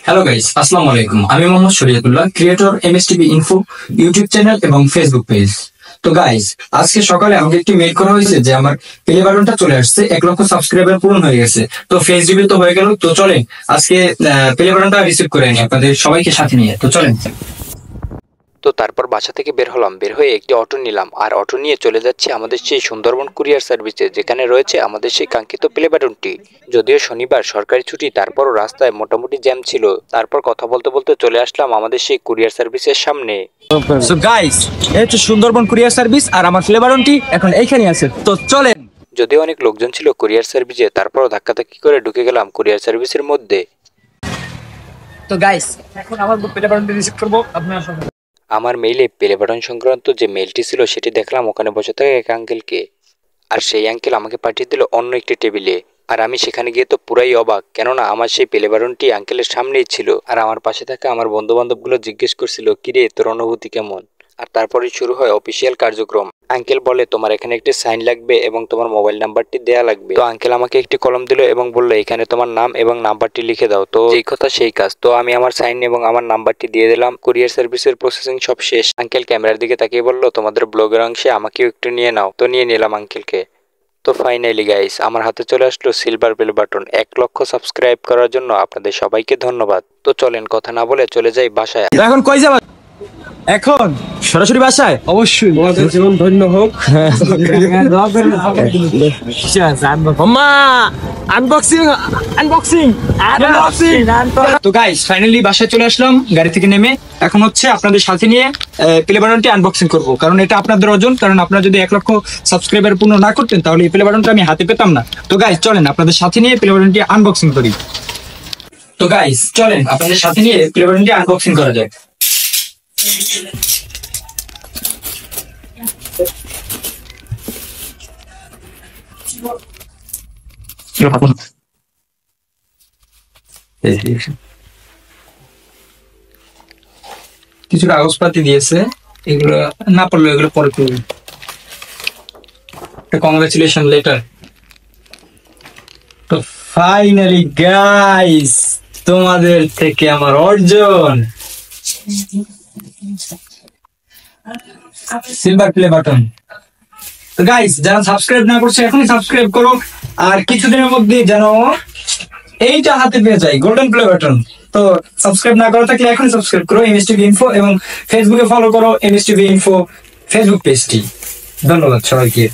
Hello guys, আসসালামু আলাইকুম। আমি Mohammad Shariatullah, creator MSTV info YouTube channel এবং ফেসবুক পেজ। তো গাইস, আজকে সকালে আমাকে একটি মেল করা হয়েছে যে আমার প্লে বাটনটা চলে আসছে, 1 লক্ষ সাবস্ক্রাইবার পূরণ হয়ে গেছে। তো ফেসবুকে তো হয়ে গেল, তো চলেন আজকে প্লে বাটনটা রিসিভ করে নিই আপনাদের সবাইকে সাথে নিয়ে। তো চলেন। তো তারপর বাসা থেকে বের হলাম, বের হয়ে একটি অটো নিলাম আর অটো নিয়ে চলে যাচ্ছি আমাদের সেই সুন্দরবন কুরিয়ার সার্ভিসে, যেখানে রয়েছে আমাদের সেই কাঙ্ক্ষিত প্লে বাটনটি। যদিও শনিবার সরকারি ছুটি, তারপরও রাস্তায় মোটামুটি জ্যাম ছিল। তারপর কথা বলতে বলতে চলে আসলাম আমাদের সেই কুরিয়ার সার্ভিসের সামনে। সো গাইস, এই হচ্ছে সুন্দরবন কুরিয়ার সার্ভিস আর আমার প্লে বাটনটি এখন এইখানে আছে। তো চলেন। যদিও অনেক লোকজন ছিল কুরিয়ার সার্ভিসে, তারপরও ধাক্কাধাক্কি করে ঢুকে গেলাম কুরিয়ার সার্ভিসের মধ্যে। তো গাইস, এখন আমার প্লে বাটনটি রিসিভ করব আপনার সাথে। আমার মেইলে প্লে বাটন সংক্রান্ত যে মেইলটি ছিল সেটি দেখলাম ওখানে বসে থাকে এক আঙ্কেলকে, আর সেই আঙ্কেল আমাকে পাঠিয়ে দিল অন্য একটি টেবিলে। আর আমি সেখানে গিয়ে তো পুরাই অবাক, কেননা আমার সেই প্লে বাটনটি আঙ্কেলের সামনেই ছিল। আর আমার পাশে থাকা আমার বন্ধু বান্ধবগুলো জিজ্ঞেস করছিল, কিরে তোর অনুভূতি কেমন। আর তারপরে শুরু হয় অফিসিয়াল কার্যক্রম। আঙ্কেল বলে, তোমার এখানে একটি সাইন লাগবে এবং তোমার মোবাইল নাম্বারটি দেয়া লাগবে। তো আঙ্কেল আমাকে একটি কলম দিল এবং বললো, এখানে তোমার নাম এবং নাম্বারটি লিখে দাও। তো এই কথা সেই কাজ। তো আমি আমার সাইন এবং আমার নাম্বারটি দিয়ে দিলাম। কুরিয়ার সার্ভিসের প্রসেসিং সব শেষ। আঙ্কেল ক্যামেরার দিকে তাকিয়ে বললো, তোমাদের ব্লগের অংশে আমাকেও একটু নিয়ে নাও। তো নিয়ে নিলাম আঙ্কেলকে। তো ফাইনালি গাইস, আমার হাতে চলে আসলো সিলভার প্লে বাটন। 1 লক্ষ সাবস্ক্রাইব করার জন্য আপনাদের সবাইকে ধন্যবাদ। তো চলেন কথা না বলে চলে যাই বাসায়। এখন কই যাবেন? এখন সরাসরি বাসায়? অবশ্যই, তোমাদের জীবন ধন্য হোক। তো গাইস, ফাইনালি বাসায় চলে আসলাম গাড়ি থেকে নেমে। এখন হচ্ছে আপনাদের সাথে নিয়ে প্লে বাটনটি আনবক্সিং করবো, কারণ এটা আপনাদের অর্জন। কারণ আপনারা যদি 1 লক্ষ সাবস্ক্রাইবার পূর্ণ না করতেন তাহলে এই প্লে বাটনটা আমি হাতে পেতাম না। তো গাইস চলেন আপনাদের সাথে নিয়ে প্লে বাটনটি আনবক্সিং করি। তো গাইস চলেন আপনাদের সাথে নিয়ে প্লে বাটনটি আনবক্সিং করা যায়। কিছু কাগজপাতি দিয়েছে, এগুলো না পড়লে এগুলো পরে করবে। Congratulation letter. তো ফাইনালি গাইস, তোমাদের থেকে আমার অর্জন সিলভার প্লে বাটন। তো গাইস, যারা সাবস্ক্রাইব না করছে এখনই সাবস্ক্রাইব করো, আর কিছুদিনের মধ্যে যেন এইটা হাতে পেয়ে যায় গোল্ডেন প্লে বাটন। তো সাবস্ক্রাইব না করা থাকলে এখনই সাবস্ক্রাইব করো এমএসটিভি ইনফো, এবং ফেসবুকে ফলো করো এমএসটিভি ইনফো ফেসবুক পেজটি। ধন্যবাদ সবাইকে।